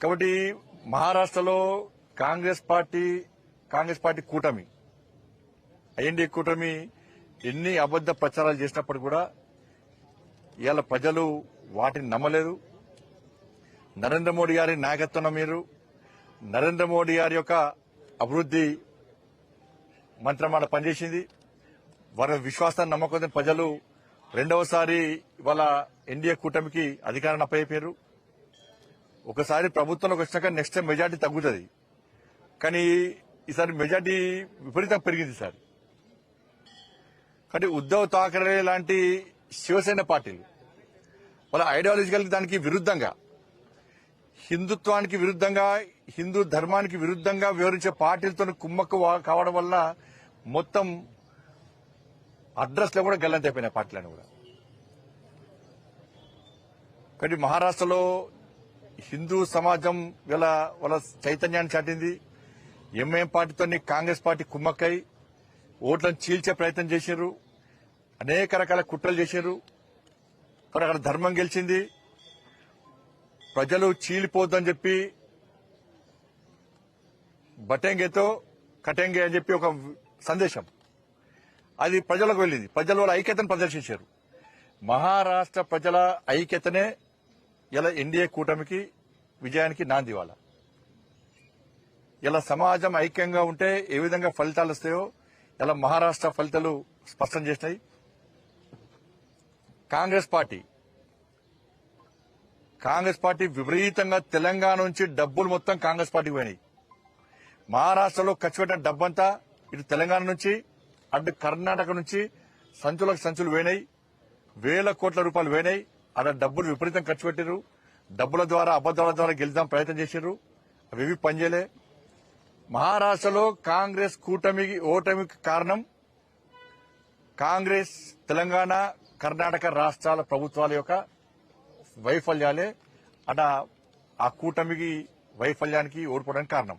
కాబట్టి మహారాష్ట్రలో కాంగ్రెస్ పార్టీ కూటమి ఐఎన్డీఏ కూటమి ఎన్ని అబద్ద ప్రచారాలు చేసినప్పుడు కూడా ఇవాళ ప్రజలు వాటిని నమ్మలేదు. నరేంద్ర మోడీ గారి నాయకత్వం మీరు నరేంద్ర మోడీ గారి యొక్క అభివృద్ది మంత్రమాల పనిచేసింది. వారి విశ్వాసాన్ని నమ్మకం ప్రజలు రెండవసారి ఇవాళ ఎన్డీఏ కూటమికి అధికారాన్ని అప్పయ్యారు. ఒకసారి ప్రభుత్వంలోకి వచ్చినాక నెక్స్ట్ టైం మెజార్టీ తగ్గుతుంది, కానీ ఈసారి మెజార్టీ విపరీతంగా పెరిగింది సార్. కానీ ఉద్దవ్ ఠాకరే లాంటి శివసేన పార్టీలు వాళ్ళ ఐడియాలజికల్ దానికి విరుద్దంగా, హిందుత్వానికి విరుద్దంగా, హిందూ ధర్మానికి విరుద్దంగా వివరించే పార్టీలతో కుమ్మక్కు కావడం వల్ల మొత్తం అడ్రస్ లో కూడా గల్లంతైపోయినాయి పార్టీలను కూడా. కానీ మహారాష్ట్రలో హిందూ సమాజం వాళ్ళ చైతన్యాన్ని చాటింది. ఎంఐఎం పార్టీతో కాంగ్రెస్ పార్టీ కుమ్మక్కై ఓట్లను చీల్చే ప్రయత్నం చేశారు, అనేక రకాల కుట్రలు చేశారు. కానీ అక్కడ ధర్మం గెలిచింది. ప్రజలు చీలిపోద్దని చెప్పి బటేంగేతో కటేంగే అని చెప్పి ఒక సందేశం అది ప్రజలకు వెళ్ళింది. ప్రజలు వాళ్ళ ఐక్యతను ప్రదర్శించారు. మహారాష్ట్ర ప్రజల ఐక్యతనే ఇలా ఎన్డీఏ కూటమికి విజయానికి నాంది. వాళ్ళ ఇలా సమాజం ఐక్యంగా ఉంటే ఏ విధంగా ఫలితాలు వస్తాయో ఇలా మహారాష్ట్ర ఫలితాలు స్పష్టం చేసినాయి. కాంగ్రెస్ పార్టీ విపరీతంగా తెలంగాణ నుంచి డబ్బులు మొత్తం కాంగ్రెస్ పార్టీకి పోయినాయి. మహారాష్ట్రలో ఖర్చు పెట్టిన డబ్బంతా ఇటు తెలంగాణ నుంచి అటు కర్ణాటక నుంచి సంచులకు సంచులు పోయినాయి. వేల కోట్ల రూపాయలు పోయినాయి. అలా డబ్బులు విపరీతం ఖర్చు పెట్టారు. డబ్బుల ద్వారా అబద్దాల ద్వారా గెలుద్దాం ప్రయత్నం చేశారు. అవి పనిచేయలే. మహారాష్ట్రలో కాంగ్రెస్ ఓటమికి కారణం కాంగ్రెస్ తెలంగాణ కర్ణాటక రాష్ట్రాల ప్రభుత్వాల యొక్క వైఫల్యాలే. ఆ కూటమికి వైఫల్యానికి ఓడిపోవడానికి కారణం.